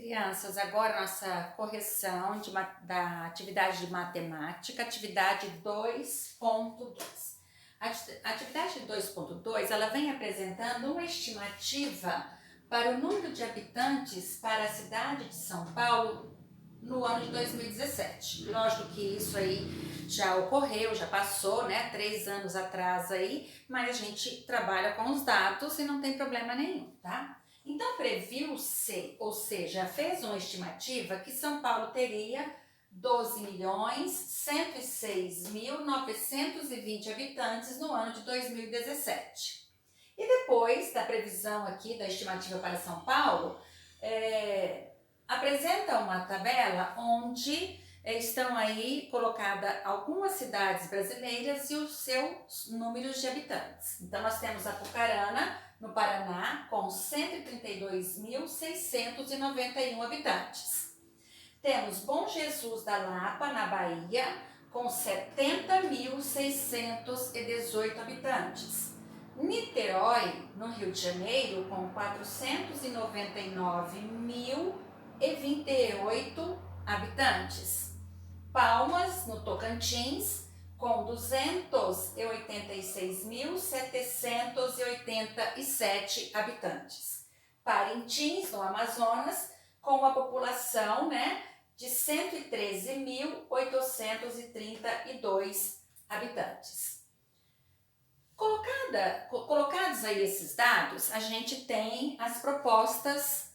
Crianças, agora nossa correção da atividade de matemática, atividade 2.2. A atividade 2.2, ela vem apresentando uma estimativa para o número de habitantes para a cidade de São Paulo no ano de 2017. Lógico que isso aí já ocorreu, já passou, né, 3 anos atrás aí, mas a gente trabalha com os dados e não tem problema nenhum, tá? Então previu-se, ou seja, fez uma estimativa que São Paulo teria 12.106.920 habitantes no ano de 2017. E depois da previsão aqui da estimativa para São Paulo, apresenta uma tabela onde estão aí colocadas algumas cidades brasileiras e os seus números de habitantes. Então nós temos Apucarana, no Paraná, com 132.691 habitantes. Temos Bom Jesus da Lapa, na Bahia, com 70.618 habitantes. Niterói, no Rio de Janeiro, com 499.028 habitantes. Palmas, no Tocantins, com 286.787 habitantes. Parintins, no Amazonas, com uma população, de 113.832 habitantes. Colocados aí esses dados, a gente tem as propostas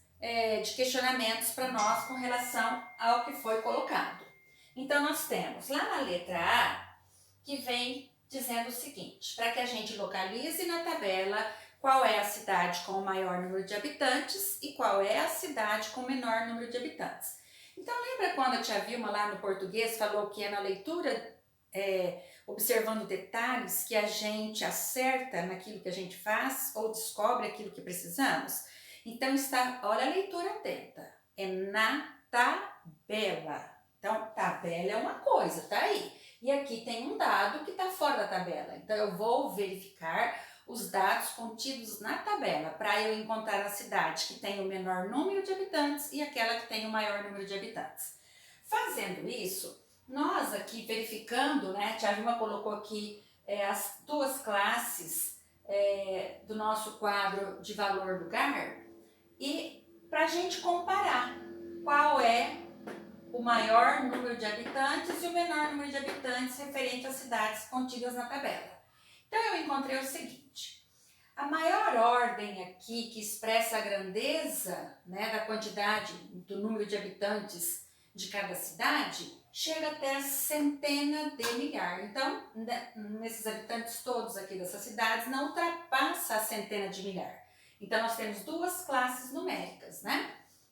de questionamentos para nós com relação ao que foi colocado. Então nós temos lá na letra A, que vem dizendo o seguinte: para que a gente localize na tabela qual é a cidade com o maior número de habitantes e qual é a cidade com o menor número de habitantes. Então lembra quando a tia Vilma lá no português falou que é na leitura, observando detalhes, que a gente acerta naquilo que a gente faz ou descobre aquilo que precisamos? Então olha a leitura atenta, é na tabela. Então tabela é uma coisa, tá aí. E aqui tem um dado que está fora da tabela. Então eu vou verificar os dados contidos na tabela para eu encontrar a cidade que tem o menor número de habitantes e aquela que tem o maior número de habitantes. Fazendo isso, nós aqui verificando, a tia Vilma colocou aqui as duas classes do nosso quadro de valor lugar, e para a gente comparar qual é o maior número de habitantes e o menor número de habitantes referente às cidades contidas na tabela. Então eu encontrei o seguinte: a maior ordem aqui que expressa a grandeza, da quantidade do número de habitantes de cada cidade, chega até a centena de milhar. Então, nesses habitantes todos aqui dessas cidades, não ultrapassa a centena de milhar. Então nós temos duas classes numéricas,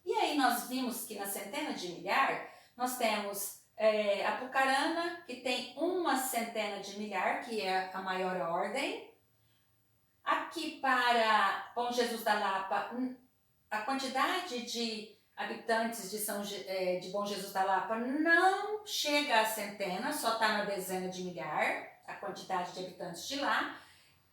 E aí nós vimos que na centena de milhar, nós temos Apucarana, que tem uma centena de milhar, que é a maior ordem. Aqui para Bom Jesus da Lapa, a quantidade de habitantes de Bom Jesus da Lapa não chega a centena, só está na dezena de milhar, a quantidade de habitantes de lá.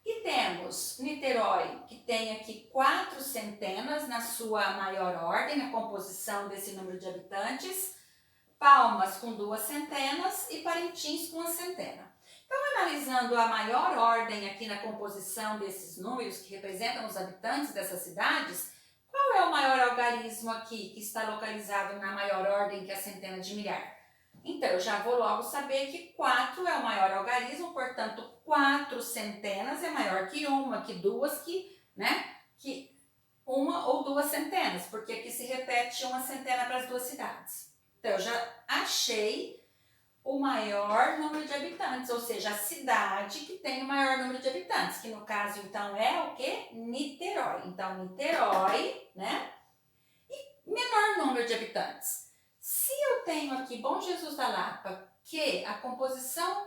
E temos Niterói, que tem aqui 4 centenas na sua maior ordem, na composição desse número de habitantes. Palmas com 2 centenas e Parintins com 1 centena. Então, analisando a maior ordem aqui na composição desses números que representam os habitantes dessas cidades, qual é o maior algarismo aqui que está localizado na maior ordem que a centena de milhar? Então, eu já vou logo saber que 4 é o maior algarismo, portanto, 4 centenas é maior que uma, que duas, que uma ou 2 centenas, porque aqui se repete 1 centena para as 2 cidades. Então, eu já achei o maior número de habitantes, ou seja, a cidade que tem o maior número de habitantes, que no caso, então, é o quê? Niterói. Então, Niterói, E menor número de habitantes. Se eu tenho aqui Bom Jesus da Lapa, que a composição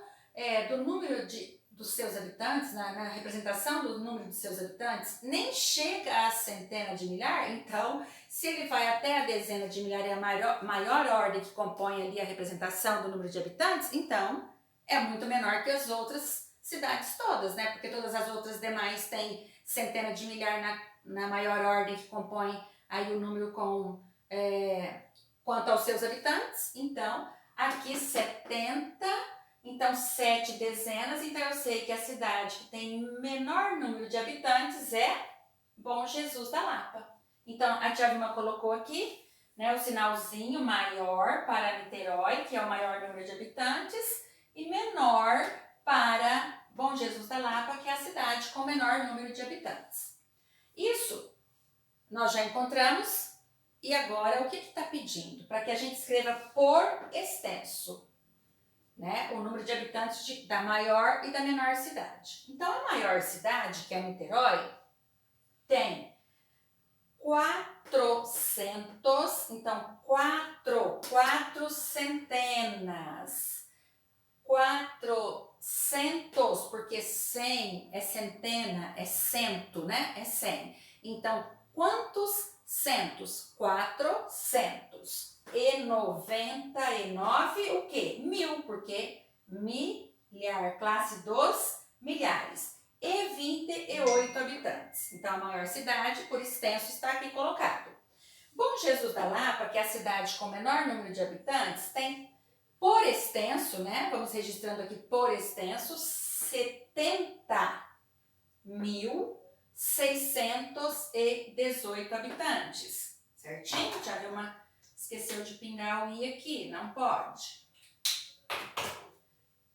do número dos seus habitantes, na representação do número de seus habitantes, nem chega à centena de milhar, então, se ele vai até a dezena de milhar, é a maior ordem que compõe ali a representação do número de habitantes, então, é muito menor que as outras cidades todas, Porque todas as outras demais têm centena de milhar na maior ordem que compõe aí o número com quanto aos seus habitantes. Então, aqui 70, então 7 dezenas. Então, eu sei que a cidade que tem menor número de habitantes é Bom Jesus da Lapa. Então, a tia Vilma colocou aqui, né, o sinalzinho maior para Niterói, que é o maior número de habitantes, e menor para Bom Jesus da Lapa, que é a cidade com menor número de habitantes. Isso nós já encontramos. E agora, o que está pedindo? Para que a gente escreva por extenso, né? O número de habitantes da maior e da menor cidade. Então, a maior cidade, que é Niterói, tem 400, então 4 centenas. 400, porque 100 é centena, é cento, né? É 100. Então, quantos centos? 499, o quê? 1000, porque milhar, classe dos milhares. E 28 habitantes. Então, a maior cidade, por extenso, está aqui colocado. Bom Jesus da Lapa, que é a cidade com menor número de habitantes, tem por extenso, né? Vamos registrando aqui por extenso, 70.618 habitantes. Certinho? Já deu uma... Esqueceu de pingar o i aqui, não pode.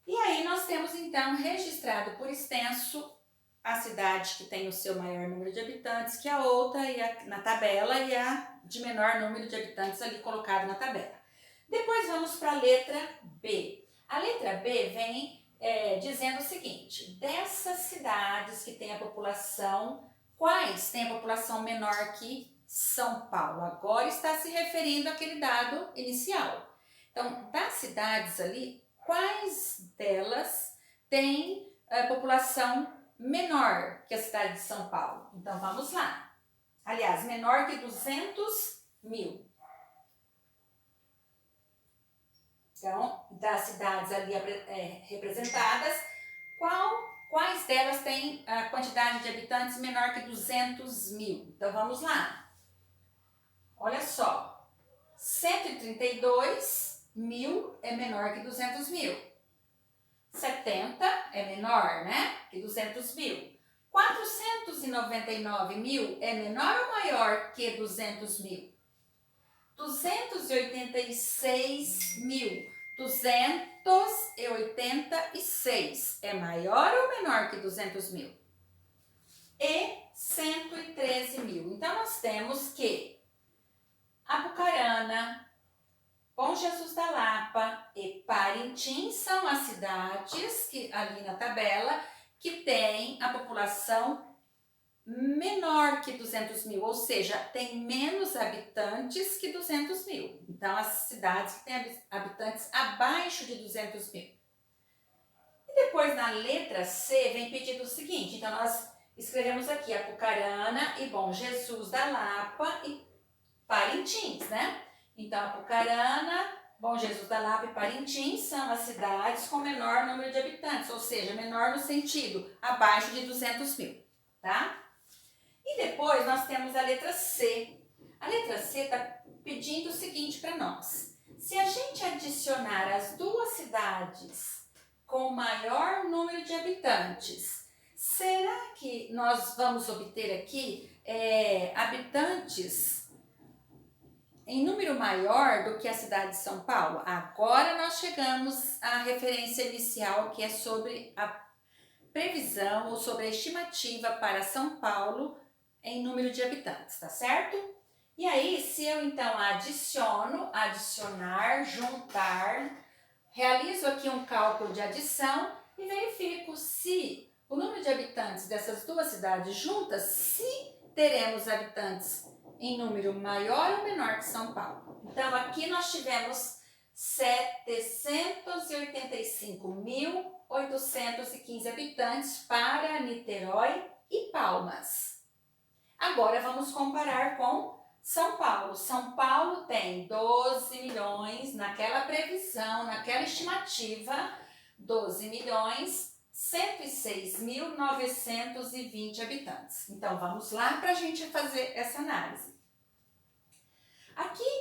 E aí nós temos então registrado por extenso a cidade que tem o seu maior número de habitantes que a outra na tabela e a de menor número de habitantes ali colocado na tabela. Depois vamos para a letra B. A letra B vem dizendo o seguinte: dessas cidades que têm a população, quais têm a população menor que São Paulo? Agora está se referindo àquele dado inicial. Então, das cidades ali, quais delas têm população menor que a cidade de São Paulo? Então, vamos lá. Aliás, menor que 200 mil. Então, das cidades ali representadas, quais delas têm a quantidade de habitantes menor que 200 mil? Então, vamos lá. Olha só, 132 mil é menor que 200 mil. 70 é menor, né, que 200 mil. 499 mil é menor ou maior que 200 mil? 286 é maior ou menor que 200 mil? E 113 mil. Então, nós temos que Apucarana, Bom Jesus da Lapa e Parintins são as cidades que ali na tabela que tem a população menor que 200 mil, ou seja, tem menos habitantes que 200 mil. Então, as cidades que têm habitantes abaixo de 200 mil. E depois, na letra C, vem pedido o seguinte. Então, nós escrevemos aqui Apucarana e Bom Jesus da Lapa e Parintins, né? Então, Apucarana, Bom Jesus da Lapa e Parintins são as cidades com menor número de habitantes, ou seja, menor no sentido, abaixo de 200 mil, tá? E depois nós temos a letra C. A letra C está pedindo o seguinte para nós. Se a gente adicionar as duas cidades com maior número de habitantes, será que nós vamos obter aqui habitantes em número maior do que a cidade de São Paulo? Agora nós chegamos à referência inicial, que é sobre a previsão ou sobre a estimativa para São Paulo em número de habitantes, tá certo? E aí, se eu então adicionar, juntar, realizo aqui um cálculo de adição e verifico se o número de habitantes dessas duas cidades juntas, se teremos habitantes em número maior ou menor que São Paulo. Então, aqui nós tivemos 785.815 habitantes para Niterói e Palmas. Agora, vamos comparar com São Paulo. São Paulo tem 12 milhões, naquela previsão, naquela estimativa, 12.106.920 habitantes. Então, vamos lá para a gente fazer essa análise. Aqui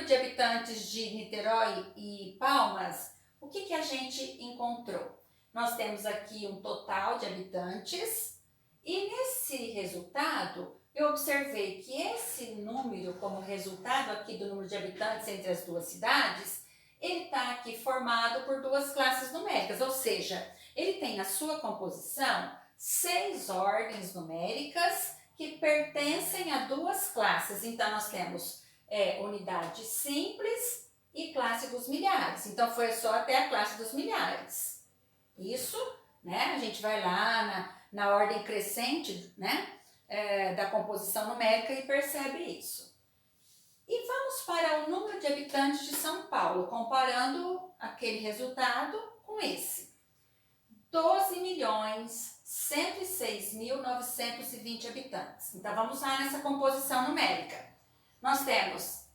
número de habitantes de Niterói e Palmas, o que a gente encontrou? Nós temos aqui um total de habitantes e nesse resultado eu observei que esse número, como resultado aqui do número de habitantes entre as duas cidades, ele está aqui formado por duas classes numéricas, ou seja, ele tem na sua composição 6 ordens numéricas que pertencem a duas classes. Então, nós temos unidade simples e classe dos milhares. Então, foi só até a classe dos milhares. Isso, né? A gente vai lá na ordem crescente, né? Da composição numérica e percebe isso. E vamos para o número de habitantes de São Paulo, comparando aquele resultado com esse. 12.106.920 habitantes. Então, vamos lá nessa composição numérica. Nós temos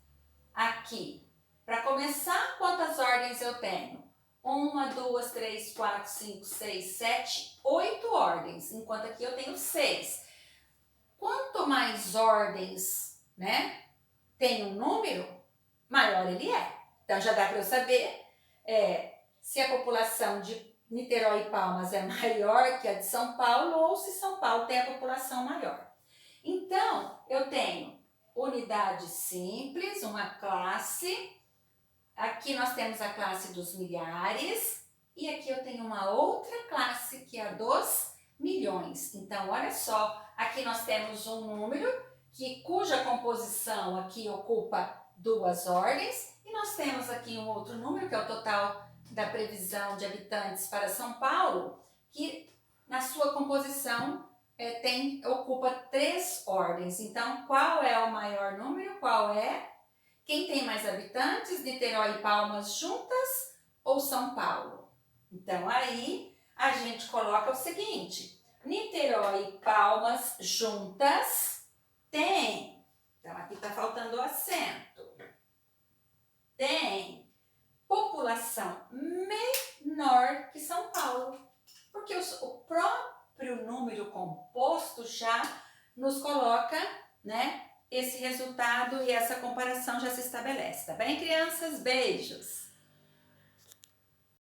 aqui, para começar, quantas ordens eu tenho? 1, 2, 3, 4, 5, 6, 7, 8 ordens, enquanto aqui eu tenho 6. Quanto mais ordens, né, tem um número, maior ele é. Então, já dá para eu saber se a população de Niterói e Palmas é maior que a de São Paulo ou se São Paulo tem a população maior. Então, eu tenho unidade simples, uma classe. Aqui nós temos a classe dos milhares e aqui eu tenho uma outra classe que é a dos milhões. Então, olha só, aqui nós temos um número cuja composição aqui ocupa duas ordens e nós temos aqui um outro número que é o total da previsão de habitantes para São Paulo, que na sua composição ocupa 3 ordens. Então, qual é o maior número? Qual é? Quem tem mais habitantes? Niterói e Palmas juntas ou São Paulo? Então, aí a gente coloca o seguinte: Niterói e Palmas juntas tem. Então, aqui está faltando o acento. Tem população menor que São Paulo, porque o próprio número composto já nos coloca, né, esse resultado e essa comparação já se estabelece, tá bem, crianças? Beijos!